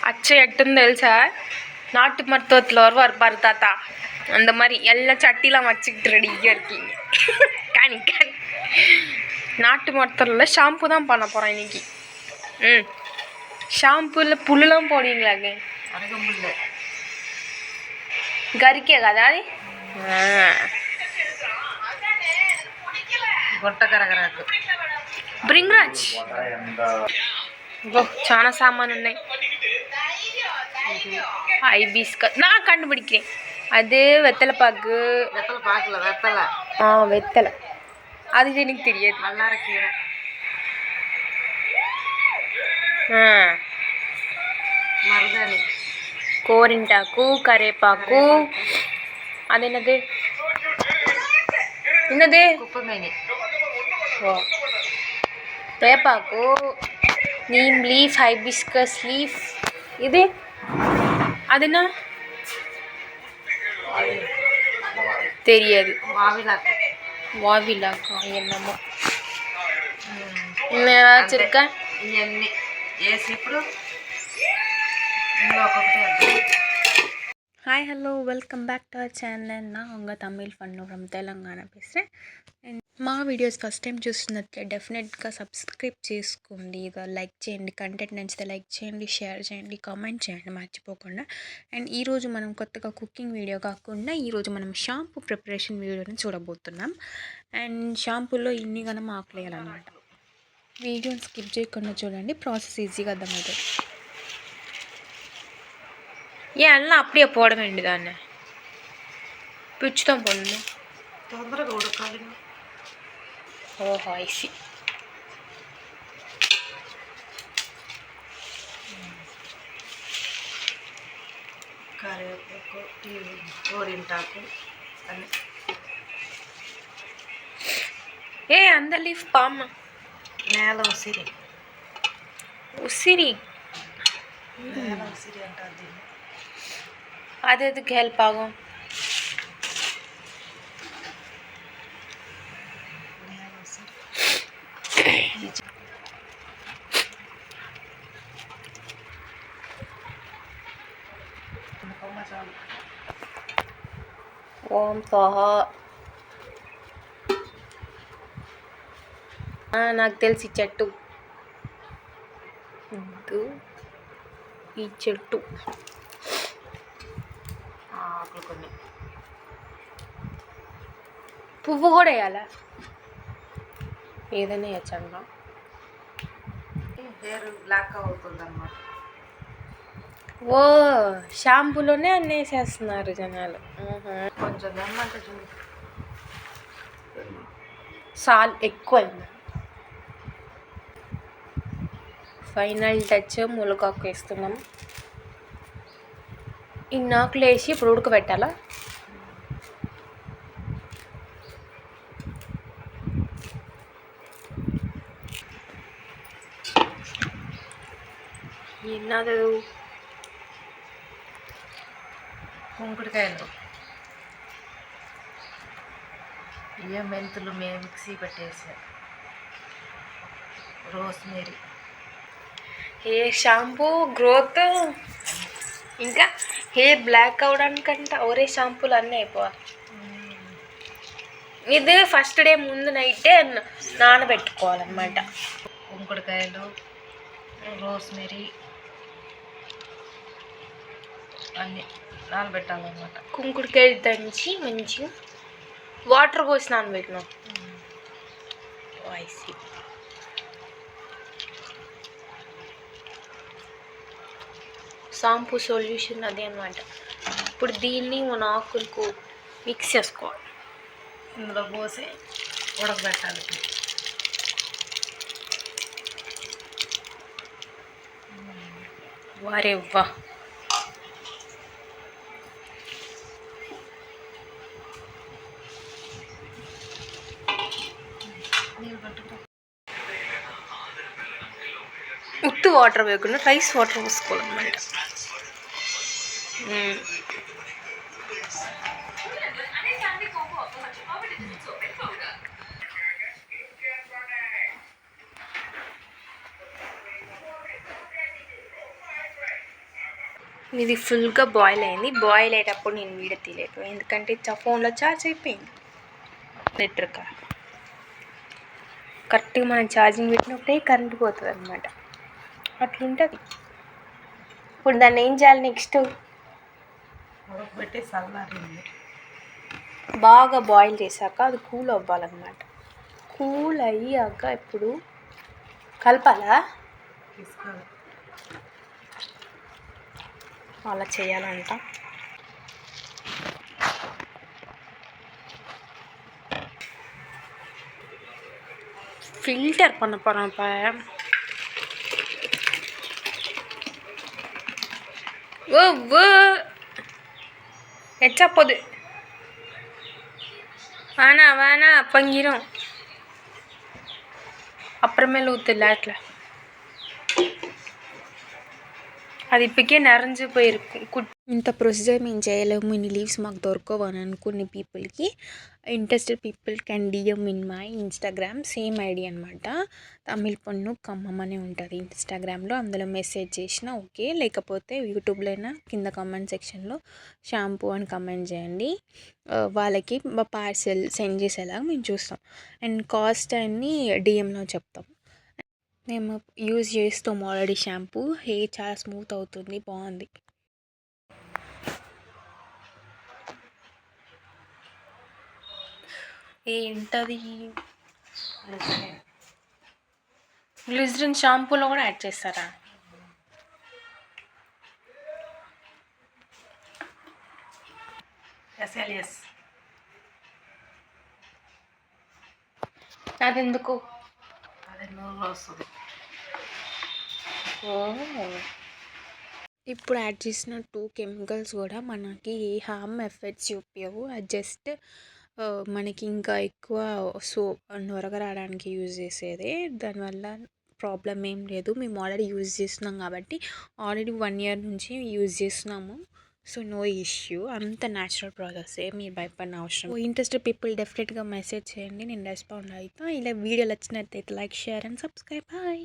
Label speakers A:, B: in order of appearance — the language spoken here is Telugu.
A: அச்சை எட்டுன்னு தெரிச்சா நாட்டு மருத்துவத்தில் வருவார் தாத்தா, அந்த மாதிரி எல்லா சட்டிலாம் வச்சுக்கிட்டு ரெடியாக இருக்கீங்க. காணி காணி நாட்டு மருத்துவத்தில் ஷாம்பு தான் பண்ண போகிறேன் இன்னைக்கு. ஷாம்புவில் புல்லுலாம் போடுவீங்களாங்க? గరికే కదా అది. బ్రింగ్రాజ్ చాలా సామాను ఉన్నాయి. హైబిస్కస్ நான் கண்டுபிடிக்கிறேன். அது வெத்தலைப்பாக்கு. வெத்தலை அது எனக்கு தெரியாது. మరుదాని కోరింటాకు, కరేపాకు, అదేనది என்னது కుప్పమేని, వేపాకు, నీమ్ లీఫ్, హైబిస్కస్ లీఫ్. ఇది అదేనా தெரியாது. వావిలాకు என்னమో ఏదాச்சும் இருக்கா? ఇవన్నీ వేసి ఇప్పుడు hi hello welcome back to our channel. நான் உங்கள் தமிழ் ஃபன்னு ஃப்ரம் తెలంగాణ பேசுகிறேன். మా వీడియోస్ ఫస్ట్ టైం చూస్తున్నట్లే డెఫినెట్గా సబ్స్క్రైబ్ చేసుకోండి, ఇక లైక్ చేయండి, కంటెంట్ నచ్చితే లైక్ చేయండి, షేర్ చేయండి, కామెంట్ చేయండి మర్చిపోకుండా. అండ్ ఈరోజు మనం కొత్తగా కుకింగ్ వీడియో కాకుండా ఈరోజు మనం షాంపూ ప్రిపరేషన్ వీడియోని చూడబోతున్నాం. అండ్ షాంపూలో ఇన్ని గనం ఆకులు వేయాలన్నమాట. వీడియోని స్కిప్ చేయకుండా చూడండి, ప్రాసెస్ ఈజీగా అర్థమవుతుంది. எல்லாம் அப்படியே போட வேண்டியதானே, பிச்சு தான் போடணும். தொந்தரவு கொடுக்காது. ஓஹோ ஐசி. కరివేపాకు, గోరింటాకు అన్నీ. ఏ అంద లీఫ్ పామ నేల ఉసిరి. ఉసిరి నేల ఉసిరి అంటారు దీన్ని. అది ఎదుకు హెల్ప్ ఆகும்? ఓం స్వాహ. నాకు తెలిసి చెట్టు ఈ చెట్టు ఆకులు కొన్ని. పువ్వు కూడా వేయాలా? ఏదైనా వేయచ్చండి. హెయిర్ బ్లాక్ అవుతుంది అన్నమాట. ఓ షాంపూలోనే అన్నీ వేసేస్తున్నారు జనాలు. కొంచెం ఏమంటే సాల్ ఎక్కువైంది. ఫైనల్ టచ్ ములగాకు వేస్తున్నాం. ఇన్ని ఆకులు వేసి ఇప్పుడు ఉడకబెట్టాలా? ఎన్నది కుంకుడుకాయలు, ఇవే మెంతులు మేము మిక్సీ పెట్టేసా, రోస్మేరీ. హెయిర్ షాంపూ గ్రోత్ ఇంకా హెయిర్ బ్లాక్ అవడానికంటే ఒరే షాంపూలు అన్నీ అయిపోవాలి. ఇది ఫస్ట్ డే ముందు నైటే నానబెట్టుకోవాలన్నమాట. కుంకుడుకాయలు, రోస్మేరీ అన్నీ నానబెట్టాలన్నమాట. కుంకుడుకాయలు దంచి మంచిగా వాటర్ పోసి నానబెట్టినాం. ఐసి షాంపూ సొల్యూషన్ అదే అనమాట. ఇప్పుడు దీన్ని మన ఆకులకు మిక్స్ చేసుకోవాలి. ఇందులో పోసి ఉడకబెట్టాలి. వారే వా. ఉత్తి వాటర్ వేయకుండా రైస్ వాటర్ పోసుకోవాలన్నమాట. ఇది ఫుల్గా బాయిల్ అయింది. బాయిల్ అయ్యేటప్పుడు నేను వీడియో తీయలేదు, ఎందుకంటే ఫోన్లో ఛార్జ్ అయిపోయింది. లీటర్గా కరెక్ట్గా మనం ఛార్జింగ్ పెట్టినప్పుడే కరెంట్ పోతుంది అనమాట, అట్లుంటుంది. ఇప్పుడు దాన్ని ఏం చేయాలి నెక్స్ట్?
B: పెట్టి చల్లారింది,
A: బాగా బాయిల్ చేశాక అది కూల్ అవ్వాలన్నమాట. కూల్ అయ్యాక ఇప్పుడు కలపాలా? అలా చేయాలంట. ஃபில்டர் பண்ண போகிறோம் இப்போ. ஓ ஓ எச்சா போகுது, வேணா அப்பங்கிரும், அப்புறமேல ஊற்று லேட்டில். అది ఇప్పటికే నరంజు పోయిరుకు. ఇంత ప్రొసీజర్ మేము చేయలేము, ఇన్ని లీవ్స్ మాకు దొరకవు అని అనుకునే పీపుల్కి, interested people can DM in my Instagram, same ID అనమాట. తమిళ్ పొన్ను ఖమ్మం అని ఉంటుంది ఇన్స్టాగ్రామ్లో. అందులో మెసేజ్ చేసినా ఓకే, లేకపోతే యూట్యూబ్లో అయినా కింద కామెంట్ సెక్షన్లో షాంపూ అని కమెంట్ చేయండి. వాళ్ళకి మా పార్సెల్ సెండ్ చేసేలాగా మేము చూస్తాం. అండ్ కాస్ట్ అన్ని డిఎంలో చెప్తాం. మేము యూజ్ చేస్తాం ఆల్రెడీ షాంపూ, హెయిర్ చాలా స్మూత్ అవుతుంది, బాగుంది. ఏంటది? గ్లిజరిన్ షాంపూలో కూడా యాడ్ చేస్తారా?
B: SLS
A: అదెందుకు?
B: అది నూనె వస్తుంది.
A: ఇప్పుడు యాడ్ చేసిన 2 కెమికల్స్ కూడా మనకి ఏ హార్మ్ ఎఫెక్ట్స్ చూపించవు. అది జస్ట్ మనకి ఇంకా ఎక్కువ నొరగ రావడానికి యూజ్ చేసేదే. దానివల్ల ప్రాబ్లం ఏం లేదు. మేము ఆల్రెడీ యూజ్ చేస్తున్నాం కాబట్టి, ఆల్రెడీ 1 year నుంచి యూజ్ చేస్తున్నాము. సో నో ఇష్యూ, అంత న్యాచురల్ ప్రాసెస్, మీరు భయపడిన అవసరం. ఇంట్రెస్టెడ్ పీపుల్ డెఫినెట్గా మెసేజ్ చేయండి, నేను రెస్పాండ్ అవుతాను. ఇలా వీడియోలు వచ్చినట్టయితే like, share and subscribe. Bye.